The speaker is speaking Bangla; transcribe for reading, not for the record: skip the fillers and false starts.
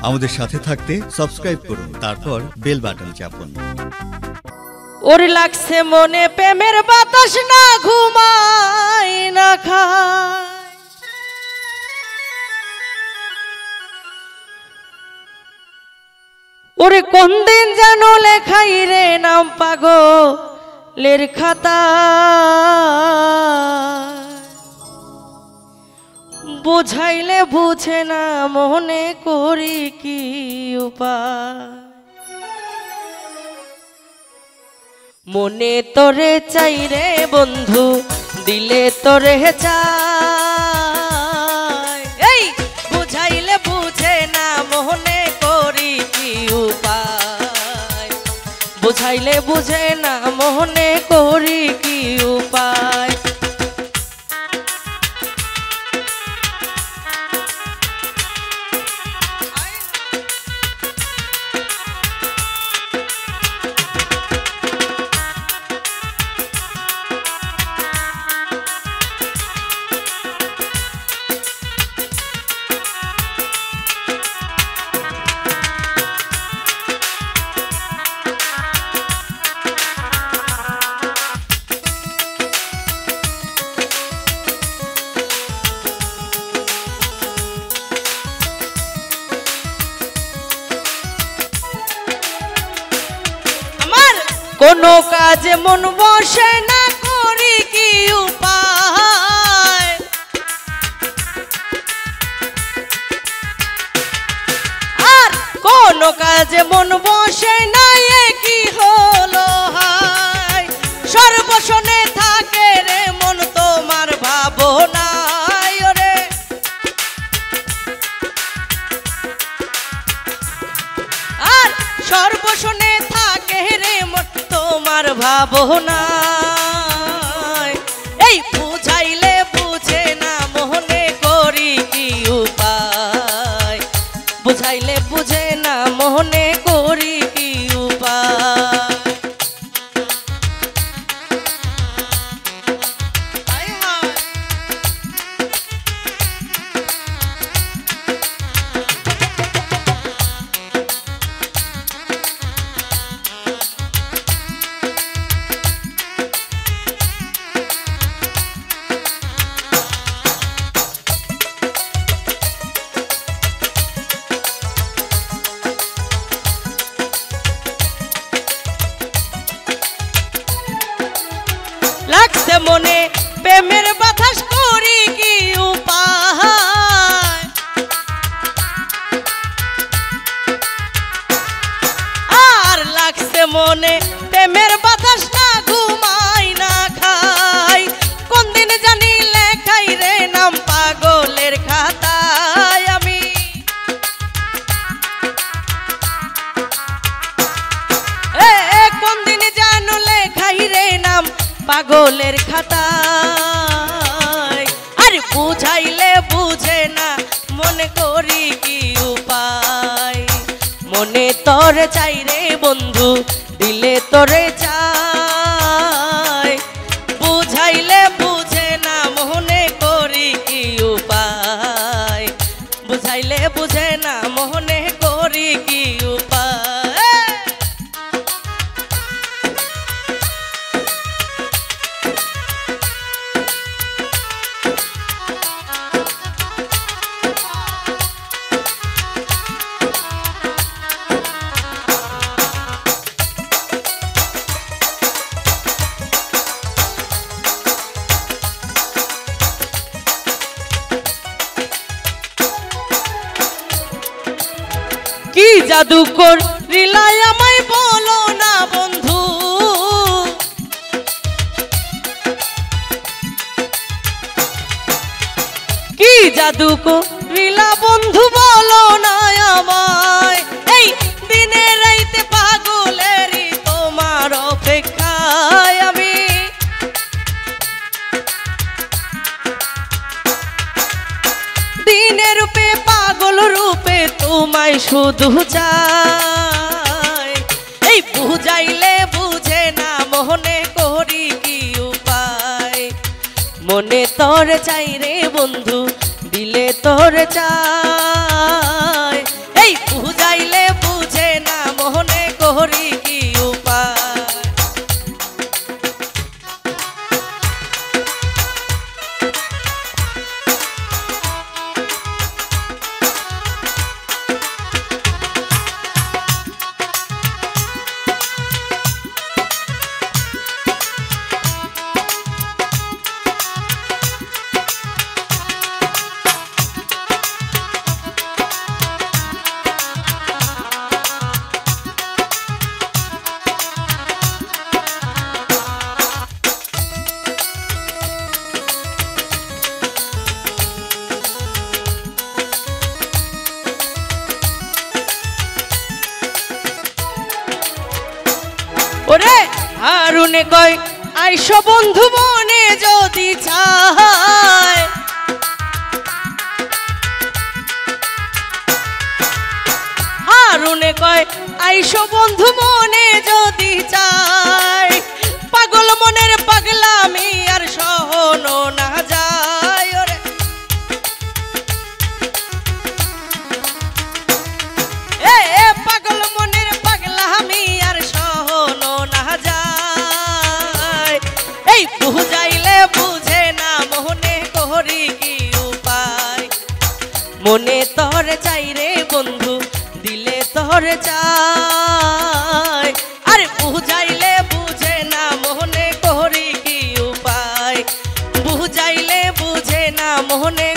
আমাদের সাথে থাকতে সাবস্ক্রাইব করুন, তারপর বেল বাটন চাপুন। ওরে লাগছে মনে প্রেমের বাতাস, না ঘুমাই না খায়। ওরে কোন দিন যেন লেখাই রে নাম পাগলের খাতা, বুঝাইলে বুঝে না মনে করি কি উপায়। মনে তোরে চাই রে বন্ধু, দিলে তোরে চাই, এই বুঝাইলে বুঝে না মনে করি কি উপায়, বুঝাইলে বুঝে না মনে করি কি উপায়। কোনো কাজে মন বসে না, করি কি উপায়, আর কোনো কাজে মন বসে না, কি হলো হায়। সর্বশনে থাকে রে মন তোমার ভাবনায়, রে আর সর্বশনে থাকে রে মন তোমার ভাবনায়, এই বুঝাইলে বুঝে না মনে করি কি উপায়, বুঝাইলে বুঝে না মনে করি কি উপায়। লাগছে মনে প্রেমের বাতাস, করি কি উপায়, আর লাগছে মনে প্রেমের বাতাস, না ঘুমাই না খাই। কোন দিন জানি লেখাই রে নাম পাগলের খাতায় আমি, কোন দিন জানো লেখাই রে নাম পাগলের খাতায়, আর বুঝাইলে বুঝে না মনে করি কি উপায়। মনে তোরে চাই রে বন্ধু, দিলে তোরে চাই, বুঝাইলে বুঝে না মনে করি কি উপায়, বুঝাইলে বুঝে না মনে করি কি উপায়। কি জাদু করিলাই আমায় বলো না বন্ধু, কি জাদু করিলা বন্ধু বলো না আমায়, এই দিনে রাইতে পাগলেরই তোমার অপেক্ষায় আমি, দিনে রূপে পাগল রূপে তোমায় শুধু চাই, এই বুঝাইলে বুঝে না মনে করি কি উপায়। মনে তোরে চাই রে বন্ধু, দিলে তোরে চাই, এই হারুনে কয় আইসো বন্ধু মনে যদি চায়, হারুনে কয় আইসো বন্ধু মনে যদি চায়, পাগল মনের পাগলামি আর সহনো না যায়। ওরে এ পাগল মনের পাগলামি আর সহনো না যায়, এই বুঝাইলে বুঝে না মনে করি কি উপায়, মনে তোর চাই রে বন্ধু দিলে তোর চাই, আরে বুঝাইলে বুঝে না মনে করি কি উপায়, বুঝাইলে বুঝে না মনে